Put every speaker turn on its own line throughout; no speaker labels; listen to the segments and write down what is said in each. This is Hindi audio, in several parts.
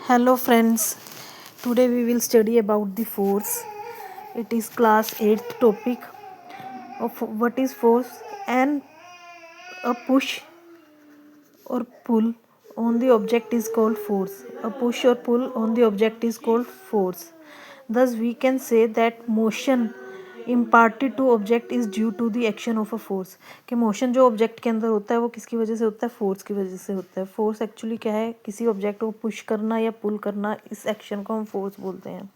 Hello friends, today we will study about the force. It is class 8th topic of what is force and a push or pull on the object is called force. A push or pull on the object is called force. Thus we can say that motion imparted to object is due to the action of a force. कि मोशन जो ऑब्जेक्ट के अंदर होता है वो किसकी वजह से होता है, फोर्स की वजह से होता है. फोर्स एक्चुअली क्या है, किसी ऑब्जेक्ट को पुश करना या पुल करना, इस एक्शन को हम फोर्स बोलते हैं.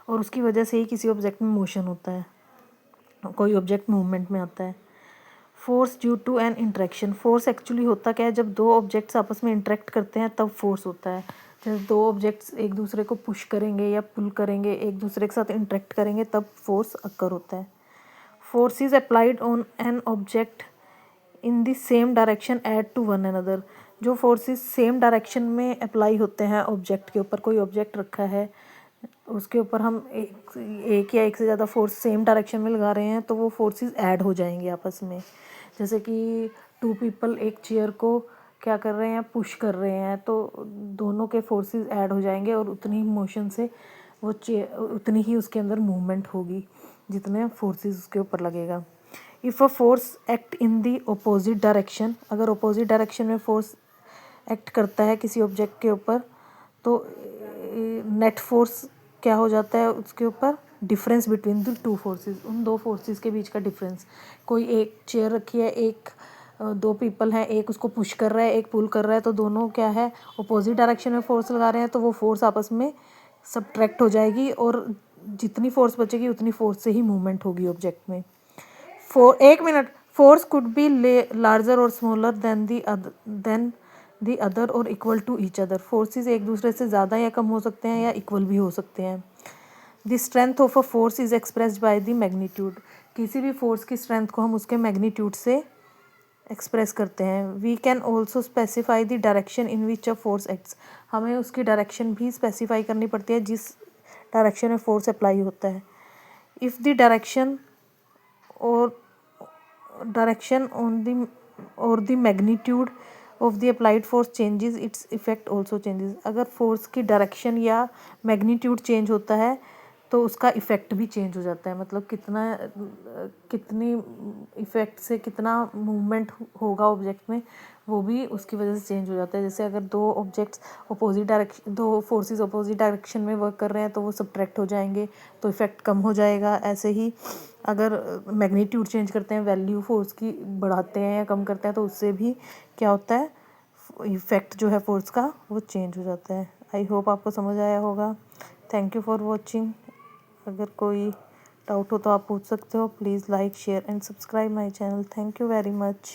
और उसकी वजह से ही किसी ऑब्जेक्ट में मोशन होता है, कोई ऑब्जेक्ट मूवमेंट में आता है. Force due to an interaction. Force actually होता क्या है, जब दो ऑब्जेक्ट्स आपस में इंटरेक्ट करते हैं तब फोर्स होता है. जब दो ऑब्जेक्ट्स एक दूसरे को पुश करेंगे या पुल करेंगे, एक दूसरे के साथ इंटरेक्ट करेंगे, तब फोर्स अकर होता है. Force is applied on an object in the same direction add to one another. जो फोर्सेस सेम डायरेक्शन में अप्लाई होते हैं ऑब्जेक्ट के ऊपर, कोई ऑब्जेक्ट रखा है उसके ऊपर हम एक या एक से ज़्यादा फोर्स सेम डायरेक्शन में लगा रहे हैं, तो वो फोर्सेस ऐड हो जाएंगे आपस में. जैसे कि टू पीपल एक चेयर को क्या कर रहे हैं, पुश कर रहे हैं, तो दोनों के फोर्सेस ऐड हो जाएंगे और उतनी ही मोशन से वो चेयर, उतनी ही उसके अंदर मूवमेंट होगी जितने फोर्सेस उसके ऊपर लगेगा. If a force act in the opposite direction, अगर अपोजिट डायरेक्शन में फोर्स एक्ट करता है किसी ऑब्जेक्ट के ऊपर, तो नेट फोर्स क्या हो जाता है उसके ऊपर, difference between the two forces, उन दो फोर्सेस के बीच का डिफरेंस. कोई एक चेयर रखी है, एक दो पीपल हैं, एक उसको पुश कर रहा है, एक पुल कर रहा है, तो दोनों क्या है, अपोजिट डायरेक्शन में फोर्स लगा रहे हैं, तो वो फोर्स आपस में सबट्रैक्ट हो जाएगी और जितनी फोर्स बचेगी उतनी फोर्स से ही मूवमेंट होगी ऑब्जेक्ट में. एक मिनट. Force could be larger or smaller than the other or equal to each other. Forces एक दूसरे से ज़्यादा या कम हो सकते हैं या इक्वल भी हो सकते हैं. The strength of a force is expressed by the magnitude. किसी भी फोर्स की स्ट्रेंथ को हम उसके मैग्नीट्यूड से एक्सप्रेस करते हैं. We can also specify the direction in which a force acts. हमें उसकी डायरेक्शन भी स्पेसिफाई करनी पड़ती है जिस डायरेक्शन में फोर्स अप्लाई होता है. If the direction on the or the magnitude of the applied force changes, its effect also changes. अगर फोर्स की डायरेक्शन या मैग्नीट्यूड चेंज होता है तो उसका इफ़ेक्ट भी चेंज हो जाता है. मतलब कितनी इफ़ेक्ट से कितना मूवमेंट होगा ऑब्जेक्ट में, वो भी उसकी वजह से चेंज हो जाता है. जैसे अगर दो ऑब्जेक्ट्स दो फोर्सेस अपोजिट डायरेक्शन में वर्क कर रहे हैं तो वो सबट्रैक्ट हो जाएंगे, तो इफ़ेक्ट कम हो जाएगा. ऐसे ही अगर मैग्नीट्यूड चेंज करते हैं, वैल्यू फोर्स की बढ़ाते हैं या कम करते हैं, तो उससे भी क्या होता है, इफ़ेक्ट जो है फोर्स का वो चेंज हो जाता है. आई होप आपको समझ आया होगा. Thank you for watching. अगर कोई डाउट हो तो आप पूछ सकते हो. Please like, share and subscribe my channel. Thank you very much.